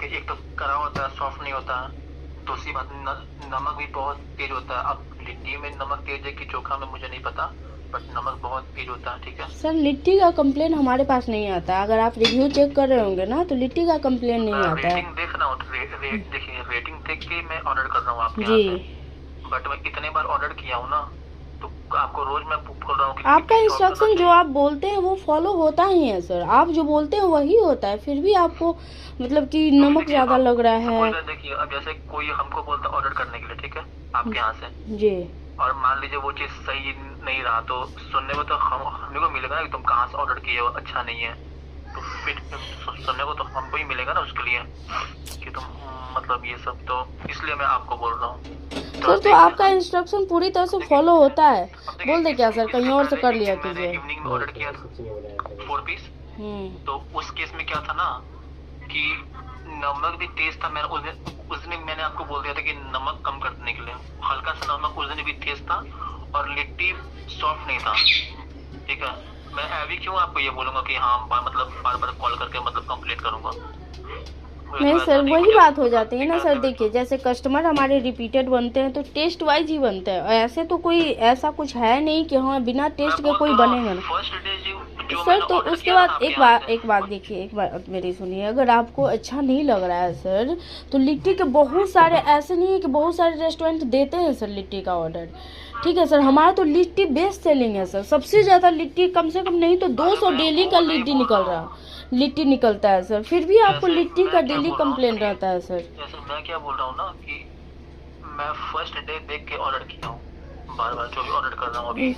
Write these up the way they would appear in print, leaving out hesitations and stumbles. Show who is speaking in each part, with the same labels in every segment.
Speaker 1: देखिए, एक तो कड़ा होता है, सॉफ्ट नहीं होता। दूसरी बात, नमक भी बहुत तेज होता है। अब लिट्टी में नमक तेज है कि चोखा में मुझे नहीं पता, बट नमक बहुत तेज होता है। ठीक है
Speaker 2: सर, लिट्टी का कंप्लेन हमारे पास नहीं आता। अगर आप रिव्यू चेक कर रहे होंगे ना, तो लिट्टी का कंप्लेन नहीं आता है।
Speaker 1: रेटिंग देख रहा हूँ, देखिए रेटिंग देख के मैं ऑर्डर कर रहा हूँ आपके
Speaker 2: जी,
Speaker 1: यहाँ से। बट मैं इतने बार ऑर्डर किया हूँ ना, तो आपको रोज मैं बोल रहा हूँ कि
Speaker 2: आपका
Speaker 1: लिट्टी सॉफ्ट होना
Speaker 2: इंस्ट्रक्शन जो
Speaker 1: चाहिए।
Speaker 2: आप बोलते हैं वो फॉलो होता ही है सर। आप जो बोलते हैं वही होता है, फिर भी आपको मतलब कि
Speaker 1: क्योंकि
Speaker 2: नमक
Speaker 1: देखिए,
Speaker 2: ज़्यादा
Speaker 1: अब
Speaker 2: लग रहा
Speaker 1: सपोज
Speaker 2: है।
Speaker 1: देखिए, अब जैसे कोई हमको बोलता है ऑर्डर करने के लिए, ठीक है, आपके यहाँ से,
Speaker 2: जी,
Speaker 1: और मान लीजिए वो चीज सही नहीं रहा, तो सुनने को तो हमें को मिलेगा ना कि तुम कहाँ से ऑर्डर किए हो, अच्छा नहीं है। तो फिर सुनने को तो हमको ही मिलेगा ना उसके लिए कि तुम मतलब ये सब। तो इसलिए मैं आपको बोल रहा हूँ, थोड़ा
Speaker 2: सर तो
Speaker 1: देख
Speaker 2: आपका
Speaker 1: लेना।
Speaker 2: इंस्ट्रक्शन पूरी तरह से
Speaker 1: देखिए,
Speaker 2: फॉलो होता है।
Speaker 1: अब
Speaker 2: बोल
Speaker 1: देखिए,
Speaker 2: दे क्या सर, कहीं
Speaker 1: इससे
Speaker 2: और से
Speaker 1: पहले
Speaker 2: कर
Speaker 1: एक
Speaker 2: लिया
Speaker 1: दिन मैंने
Speaker 2: कीजिए।
Speaker 1: इवनिंग में ऑर्डर किया था 4 पीस।
Speaker 2: हम्म।
Speaker 1: तो उस केस में क्या था ना कि नमक भी तेज था। मैंने उस दिन मैंने आपको बोल दिया था कि नमक कम करने के लिए, हल्का सा नमक उस दिन भी तेज था, और लिट्टी सॉफ्ट नहीं था। ठीक है, मैं अभी क्यों आपको ये बोलूंगा कि हाँ मतलब बार बार कॉल करके मतलब कंप्लेंट करूंगा, मुझे
Speaker 2: नहीं
Speaker 1: तो ऐसा
Speaker 2: सर,
Speaker 1: नहीं,
Speaker 2: वही
Speaker 1: मुझे
Speaker 2: बात हो जाती है ना
Speaker 1: शिकायत
Speaker 2: सर।
Speaker 1: है
Speaker 2: देखिए,
Speaker 1: बिल्कुल।
Speaker 2: जैसे कस्टमर हमारे रिपीटेड बनते हैं तो टेस्ट वाइज ही बनते हैं। और ऐसे तो कोई ऐसा कुछ है नहीं कि हाँ बिना
Speaker 1: मैं
Speaker 2: टेस्ट के
Speaker 1: बोल
Speaker 2: कोई
Speaker 1: तो रहा हूँ,
Speaker 2: बनेगा ना।
Speaker 1: फर्स्ट डे जो
Speaker 2: सर
Speaker 1: मैंने
Speaker 2: तो
Speaker 1: ऑर्डर
Speaker 2: उसके
Speaker 1: किया था ना
Speaker 2: बाद
Speaker 1: आपके यहाँ से।
Speaker 2: एक बात देखिए, एक बात मेरी सुनिए। अगर आपको अच्छा नहीं लग रहा है सर, तो लिट्टी के बहुत सारे, ऐसे नहीं है कि बहुत सारे रेस्टोरेंट देते हैं सर लिट्टी का ऑर्डर। ठीक है सर, हमारा तो लिट्टी बेस्ट सेलिंग है सर। सबसे ज़्यादा लिट्टी, कम से कम नहीं तो
Speaker 1: अरे
Speaker 2: 200
Speaker 1: मैं
Speaker 2: डेली का
Speaker 1: वो नहीं
Speaker 2: लिट्टी
Speaker 1: बोल रहा
Speaker 2: निकल रहा,
Speaker 1: हूँ,
Speaker 2: लिट्टी निकलता है सर। फिर भी आपको
Speaker 1: जैसे
Speaker 2: लिट्टी का
Speaker 1: मैं क्या
Speaker 2: डेली
Speaker 1: बोल रहा हूँ
Speaker 2: कंप्लेन
Speaker 1: सुनिए,
Speaker 2: रहता है सर।
Speaker 1: जैसे मैं क्या बोल रहा हूँ ना कि मैं फर्स्ट डे देख के ऑर्डर किया हूँ, बार बार जो भी ऑर्डर कर रहा हूँ अभी,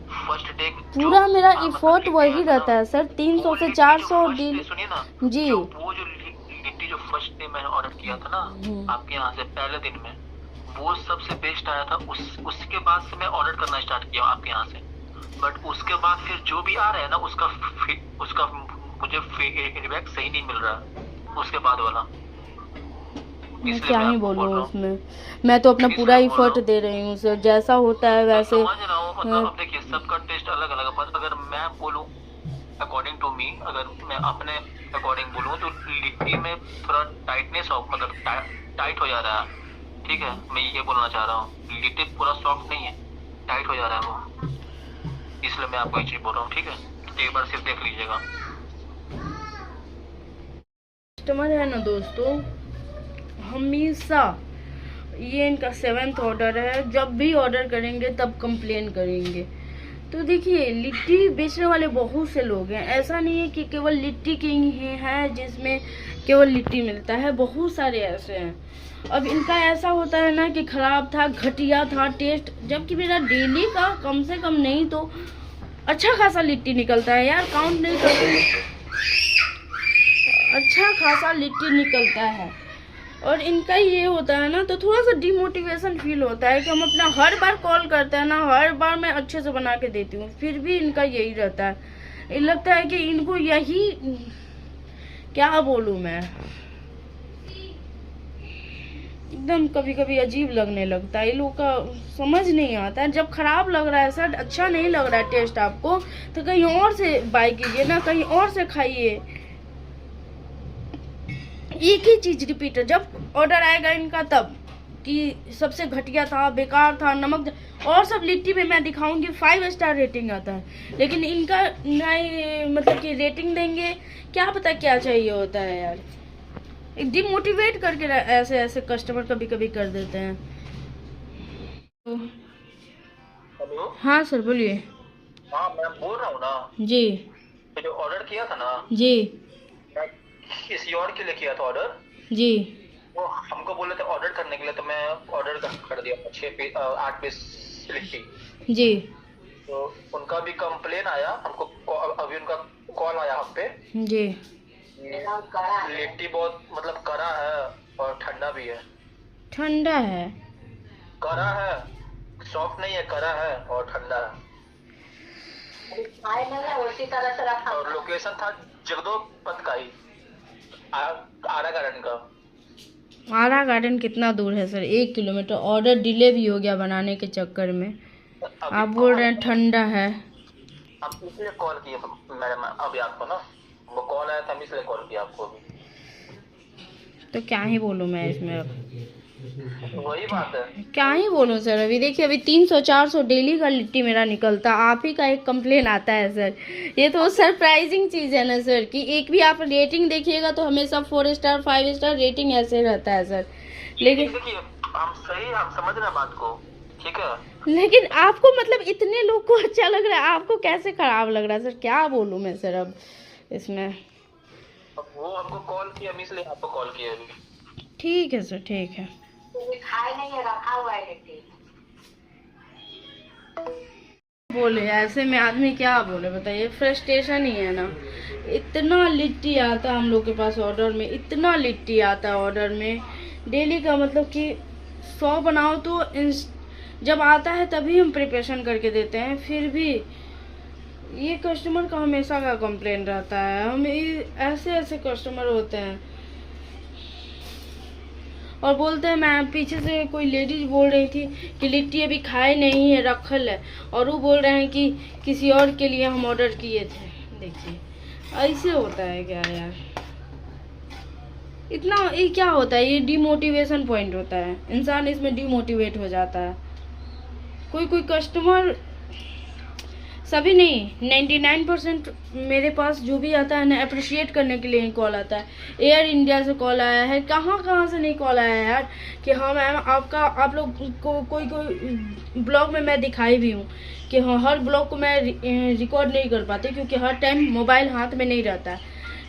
Speaker 1: फर्स्ट डे जो
Speaker 2: पूरा मेरा
Speaker 1: मतलब
Speaker 2: इफोर्ट
Speaker 1: लिट्टी
Speaker 2: वही
Speaker 1: आया था ना,
Speaker 2: रहता है सर,
Speaker 1: वो
Speaker 2: 300 से
Speaker 1: लिट्टी जो
Speaker 2: 400
Speaker 1: फर्स्ट डे,
Speaker 2: डेली।
Speaker 1: सुनिए ना,
Speaker 2: जी।
Speaker 1: जो वो जो लिट्टी जो फर्स्ट डे मैंने ऑर्डर किया था ना आपके यहाँ से पहले दिन में, वो सबसे बेस्ट आया था। उसके बाद से मैं ऑर्डर करना स्टार्ट किया आपके यहाँ से। बट उसके बाद फिर जो भी आ रहा है ना, उसका मुझे फीडबैक सही नहीं मिल रहा उसके बाद वाला।
Speaker 2: मैं
Speaker 1: इसलिए
Speaker 2: क्या
Speaker 1: मैं
Speaker 2: ही
Speaker 1: आपको
Speaker 2: बोलूँ
Speaker 1: बोल रहा हूँ,
Speaker 2: उसमें। मैं तो अपना पूरा
Speaker 1: इसलिए बोल रहा
Speaker 2: इफर्ट
Speaker 1: हूँ।
Speaker 2: दे रही हूँ सर, जैसा होता है
Speaker 1: मैं
Speaker 2: वैसे।
Speaker 1: समझ रहा हूँ, मतलब अब देखिए सबका टेस्ट अलग अलग है, पर अगर मैं बोलूँ अकॉर्डिंग टू मी, अगर मैं अपने अकॉर्डिंग बोलूँ, तो लिट्टी में थोड़ा टाइटनेस हो, मतलब टाइट हो जा रहा है। ठीक है, मैं ये बोलना चाह रहा हूँ, लिट्टी पूरा सॉफ्ट नहीं है, टाइट हो जा रहा है वो। इसलिए मैं आपको ये चीज बोल रहा हूँ। ठीक है, एक बार सिर्फ देख लीजिएगा।
Speaker 2: कस्टमर है ना दोस्तों, हमेशा ये इनका 7th ऑर्डर है। जब भी ऑर्डर करेंगे तब कंप्लेन करेंगे। तो देखिए, लिट्टी बेचने वाले बहुत से लोग हैं। ऐसा नहीं है कि केवल लिट्टी किंग ही है जिसमें केवल लिट्टी मिलता है, बहुत सारे ऐसे हैं। अब इनका ऐसा होता है ना कि खराब था, घटिया था टेस्ट, जबकि मेरा डेली का कम से कम नहीं तो अच्छा खासा लिट्टी निकलता है यार। काउंट नहीं करते, अच्छा खासा लिट्टी निकलता है। और इनका ये होता है ना, तो थोड़ा सा डिमोटिवेशन फील होता है कि हम अपना हर बार कॉल करते हैं ना, हर बार मैं अच्छे से बना के देती हूँ, फिर भी इनका यही रहता है। ये लगता है कि इनको यही, क्या बोलूँ मैं, एकदम कभी कभी अजीब लगने लगता है। ये लोग का समझ नहीं आता है। जब खराब लग रहा है सर, अच्छा नहीं लग रहा है टेस्ट आपको, तो कहीं और से बाय कीजिए ना, कहीं और से खाइए। एक ही चीज रिपीट है जब ऑर्डर आएगा इनका, तब कि सबसे घटिया था, बेकार था, नमक। और सब लिट्टी में मैं दिखाऊंगी 5 स्टार रेटिंग आता है, लेकिन इनका नहीं, मतलब कि रेटिंग देंगे, क्या पता क्या चाहिए होता है यार। एक डिमोटिवेट करके ऐसे ऐसे कस्टमर कभी कभी कर देते हैं।
Speaker 1: हेलो।
Speaker 2: हाँ सर, बोलिए।
Speaker 1: हाँ, मैं बोल रहा हूँ ना,
Speaker 2: जी।
Speaker 1: तो जो ऑर्डर किया था ना,
Speaker 2: जी।
Speaker 1: मैं किसी और के लिए किया था ऑर्डर।
Speaker 2: जी।
Speaker 1: वो हमको बोले थे ऑर्डर करने के लिए, तो मैं ऑर्डर कर दिया 8 पीस लिट्टी।
Speaker 2: जी।
Speaker 1: तो उनका भी कंप्लेन आया हमको, अभी उनका कॉल आया हम पे।
Speaker 2: जी।
Speaker 1: लिट्टी बहुत मतलब कड़ा है और ठंडा भी है।
Speaker 2: ठंडा है।
Speaker 1: कड़ा है, सॉफ्ट नहीं है, कड़ा है और ठंडा है। उसी तरह से रखा। और लोकेशन था जगदोपतकाई, आरा गार्डन का।
Speaker 2: आरा गार्डन कितना दूर है सर? 1 किलोमीटर। ऑर्डर डिले भी हो गया बनाने के चक्कर में।
Speaker 1: अभी
Speaker 2: आप बोल
Speaker 1: कॉल,
Speaker 2: रहे हैं ठंडा है।
Speaker 1: हम इसलिए कॉल किए मैडम अभी आपको ना, वो कॉल आया था, हम इसलिए कॉल किया आपको अभी।
Speaker 2: तो क्या ही बोलूँ मैं इसमें अब,
Speaker 1: वही बात है।
Speaker 2: क्या ही बोलूँ सर। अभी देखिए, अभी 300-400 डेली का लिट्टी मेरा निकलता, आप ही का एक कंप्लेन आता है सर। ये तो सरप्राइजिंग चीज़ है ना सर, कि एक भी आप रेटिंग देखिएगा तो हमेशा 4 स्टार 5 स्टार रेटिंग ऐसे रहता है सर। लेकिन
Speaker 1: देखिए हम समझ रहे हैं बात को, ठीक है,
Speaker 2: लेकिन आपको मतलब इतने लोग को अच्छा लग रहा है, आपको कैसे खराब लग रहा है सर? क्या बोलूँ मैं सर अब इसमें।
Speaker 1: अब वो हमको कॉल किया, हम इसलिए आपको कॉल किया अभी।
Speaker 2: ठीक है सर, ठीक है। बोले ऐसे में आदमी क्या बोले बताइए, फ्रस्ट्रेशन ही है ना। इतना लिट्टी आता है हम लोग के पास ऑर्डर में, इतना लिट्टी आता है ऑर्डर में डेली का, मतलब कि 100 बनाओ तो जब आता है तभी हम प्रिपरेशन करके देते हैं। फिर भी ये कस्टमर का हमेशा का कंप्लेन रहता है। हम ऐसे ऐसे कस्टमर होते हैं और बोलते हैं, मैं पीछे से कोई लेडीज बोल रही थी कि लिट्टी अभी खाए नहीं है, रखल है, और वो बोल रहे हैं कि किसी और के लिए हम ऑर्डर किए थे। देखिए ऐसे होता है क्या यार, इतना ये क्या होता है, ये डिमोटिवेशन पॉइंट होता है, इंसान इसमें डिमोटिवेट हो जाता है। कोई कस्टमर, सभी नहीं, 99% मेरे पास जो भी आता है ना, अप्रिशिएट करने के लिए ही कॉल आता है। एयर इंडिया से कॉल आया है, कहाँ से नहीं कॉल आया है यार, कि हाँ मैम आप लोग को कोई ब्लॉग में मैं दिखाई भी हूँ कि हाँ, हर ब्लॉग को मैं रिकॉर्ड नहीं कर पाती क्योंकि हर टाइम मोबाइल हाथ में नहीं रहता है,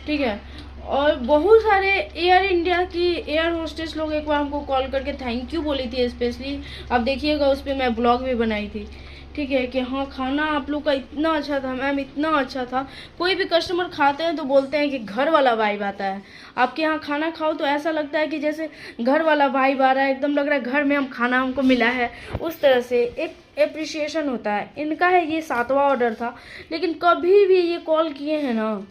Speaker 2: ठीक है। और बहुत सारे एयर इंडिया की एयर होस्टेस लोग एक बार हमको कॉल करके थैंक यू बोली थी स्पेशली। अब देखिएगा उस पर मैं ब्लॉग भी बनाई थी, ठीक है, कि हाँ खाना आप लोग का इतना अच्छा था मैम, इतना अच्छा था। कोई भी कस्टमर खाते हैं तो बोलते हैं कि घर वाला वाइब आता है। आपके यहाँ खाना खाओ तो ऐसा लगता है कि जैसे घर वाला वाइब आ रहा है, एकदम लग रहा है घर में हम खाना हमको मिला है, उस तरह से एक एप्रिसिएशन होता है। इनका है ये 7वां ऑर्डर था, लेकिन कभी भी ये कॉल किए हैं ना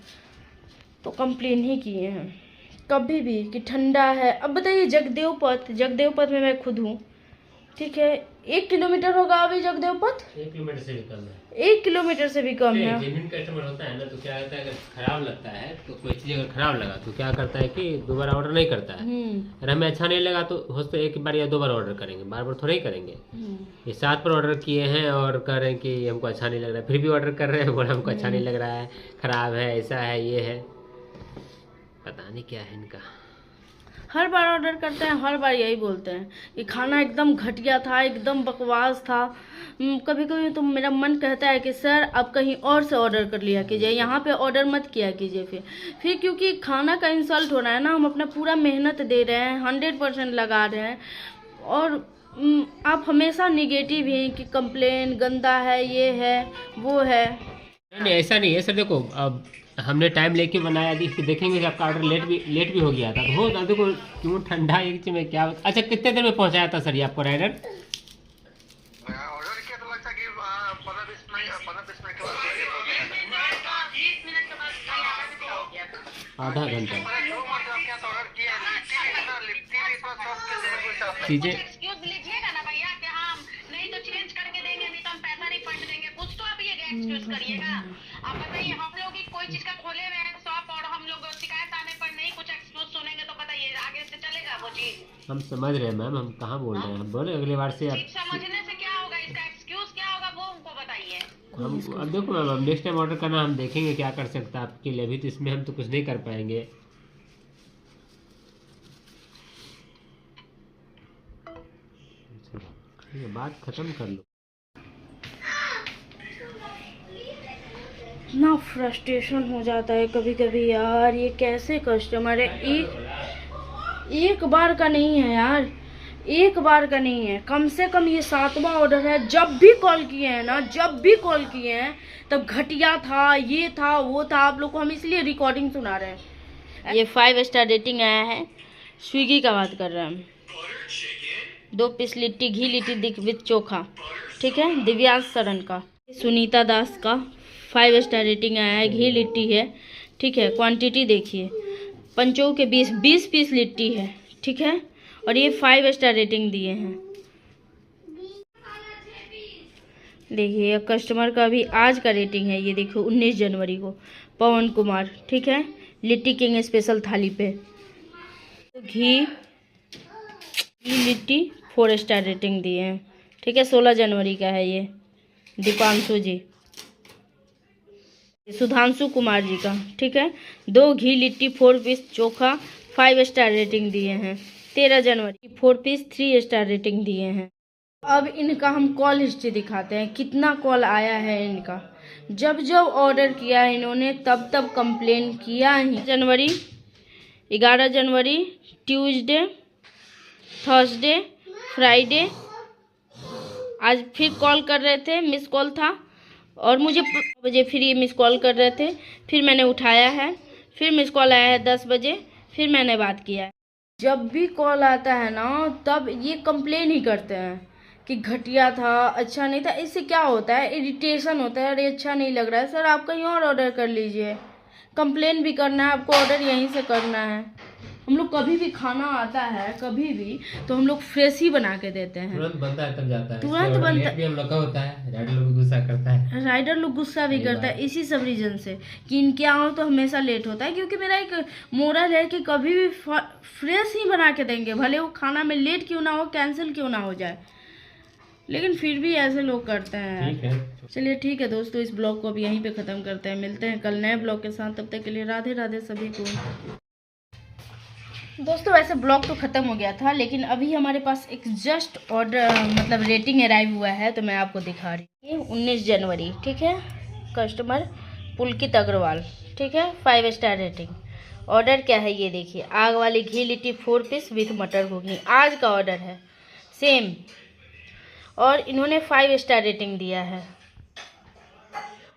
Speaker 2: तो कंप्लेन ही किए हैं, कभी भी, कि ठंडा है। अब बताइए जगदेव पथ में मैं खुद हूँ, ठीक है, 1 किलोमीटर होगा अभी जगदेव पथ,
Speaker 3: 1 किलोमीटर से भी कम है।
Speaker 2: 1 किलोमीटर से भी कम है।
Speaker 3: जेन्युइन कस्टमर होता है ना, तो क्या होता है, अगर खराब लगता है तो कोई चीज़ अगर खराब लगा तो क्या करता है कि दोबारा ऑर्डर नहीं करता है। अगर हमें अच्छा नहीं लगा तो हो सकता है 1 बार या 2 बार ऑर्डर करेंगे, बार बार थोड़ा ही करेंगे। ये 7 पर ऑर्डर किए हैं और कह रहे हैं कि हमको अच्छा नहीं लग रहा है, फिर भी ऑर्डर कर रहे हैं, बोला हमको अच्छा नहीं लग रहा है, खराब है, ऐसा है, ये है, पता नहीं क्या है इनका।
Speaker 2: हर बार ऑर्डर करते हैं, हर बार यही बोलते हैं कि खाना एकदम घटिया था, एकदम बकवास था। कभी कभी तो मेरा मन कहता है कि सर आप कहीं और से ऑर्डर कर लिया कीजिए, यहाँ पे ऑर्डर मत किया कीजिए। फिर क्योंकि खाना का इंसल्ट हो रहा है ना, हम अपना पूरा मेहनत दे रहे हैं, 100% लगा रहे हैं, और आप हमेशा निगेटिव हैं कि कंप्लेन गंदा है, ये है वो है।
Speaker 3: नहीं ऐसा नहीं है सर, देखो अब हमने टाइम लेके बनाया, देखेंगे कि आपका ऑर्डर लेट भी हो गया था, तो हो ना, देखो क्यों ठंडा एक चीज में क्या। अच्छा कितने देर में पहुंचाया था सर ये आपको राइडर?
Speaker 1: ऑर्डर किया तो लगता है कि 15-20 मिनट के बाद
Speaker 3: आधा घंटा चीजें।
Speaker 4: एक्सक्यूज लीजिएगा ना भैया कि हम नहीं तो चेंज करके देंगे, नहीं तो हम पैसा रिफंड देंगे, कुछ तो आप ये एक्सक्यूज करिएगा। आप बताइए, हम लोग की कोई चीज का खोले हुए हैं शॉप और हम लोग शिकायत आने पर नहीं कुछ एक्सक्यूज सुनेंगे तो बताइए आगे से चलेगा वो चीज?
Speaker 3: हम समझ रहे हैं मैम, हम कहाँ बोल रहे हैं, हम बोले अगली बार से
Speaker 4: चीज समझने से क्या होगा, इसका एक्सक्यूज क्या होगा वो हमको बताइए।
Speaker 3: हम अब देखो मैम, अब नेक्स्ट टाइम ऑर्डर करना हम देखेंगे क्या कर सकता है आपके लिए, अभी तो इसमें हम तो कुछ नहीं कर पाएंगे। बात खत्म कर लो।
Speaker 2: इतना फ्रस्ट्रेशन हो जाता है कभी कभी यार, ये कैसे कस्टमर है। एक बार का नहीं है यार, एक बार का नहीं है, कम से कम ये 7वां ऑर्डर है। जब भी कॉल किए हैं ना, जब भी कॉल किए हैं तब घटिया था, ये था वो था, आप लोग को हम इसलिए रिकॉर्डिंग सुना रहे हैं। ये 5 स्टार रेटिंग आया है, स्विगी का बात कर रहे हैं हम। 2 पीस लिट्टी, घी लिट्टी विथ चोखा, ठीक है, दिव्यांश शरण का। सुनीता दास का 5 स्टार रेटिंग आया है, घी लिट्टी है, ठीक है। क्वांटिटी देखिए, पंचों के 20 पीस लिट्टी है, ठीक है, और ये 5 स्टार रेटिंग दिए हैं। देखिए कस्टमर का भी आज का रेटिंग है, ये देखो 19 जनवरी को, पवन कुमार, ठीक है, लिट्टी किंग स्पेशल थाली पे। घी लिट्टी 4 स्टार रेटिंग दिए हैं। ठीक है, 16 जनवरी का है ये, दीपांशु जी, सुधांशु कुमार जी का। ठीक है, 2 घी लिट्टी 4 पीस चोखा 5 स्टार रेटिंग दिए हैं। 13 जनवरी 4 पीस 3 स्टार रेटिंग दिए हैं। अब इनका हम कॉल हिस्ट्री दिखाते हैं, कितना कॉल आया है इनका। जब जब ऑर्डर किया है इन्होंने तब तब कंप्लेन किया ही। 11 जनवरी ट्यूसडे, थर्सडे, फ्राइडे, आज फिर कॉल कर रहे थे, मिस कॉल था और मुझे 5 बजे फिर ये मिस कॉल कर रहे थे, फिर मैंने उठाया है, फिर मिस कॉल आया है 10 बजे, फिर मैंने बात किया है। जब भी कॉल आता है ना तब ये कंप्लेन ही करते हैं कि घटिया था, अच्छा नहीं था। इससे क्या होता है, इरिटेशन होता है, अरे अच्छा नहीं लग रहा है सर, आप कहीं और ऑर्डर कर लीजिए। कंप्लेन भी करना है आपको, ऑर्डर यहीं से करना है। हम लोग कभी भी खाना आता है कभी भी तो हम लोग फ्रेश ही बना के देते हैं,
Speaker 3: तुरंत बनता है तब जाता है,
Speaker 2: तुरंत बनता
Speaker 3: भी हम लोग का होता है। राइडर लोग गुस्सा करता है,
Speaker 2: राइडर लोग गुस्सा भी करता है इसी सब रीजन से कि इनके यहाँ तो हमेशा लेट होता है। क्योंकि मेरा एक मोरल है कि कभी भी फ्रेश ही बना के देंगे, भले वो खाना में लेट क्यों ना हो, कैंसिल क्यों ना हो जाए, लेकिन फिर भी ऐसे लोग करते हैं।
Speaker 3: ठीक है,
Speaker 2: चलिए ठीक है दोस्तों, इस ब्लॉग को अब यहीं पे ख़त्म करते हैं। मिलते हैं कल नए ब्लॉग के साथ, तब तक के लिए राधे राधे सभी को। दोस्तों वैसे ब्लॉग तो ख़त्म हो गया था, लेकिन अभी हमारे पास एक जस्ट ऑर्डर मतलब रेटिंग अराइव हुआ है, तो मैं आपको दिखा रही हूँ। 19 जनवरी, ठीक है, कस्टमर पुलकित अग्रवाल, ठीक है, 5 स्टार रेटिंग। ऑर्डर क्या है ये देखिए, आग वाली घी लिट्टी 4 पीस विथ मटर घुगनी, आज का ऑर्डर है सेम, और इन्होंने 5 स्टार रेटिंग दिया है।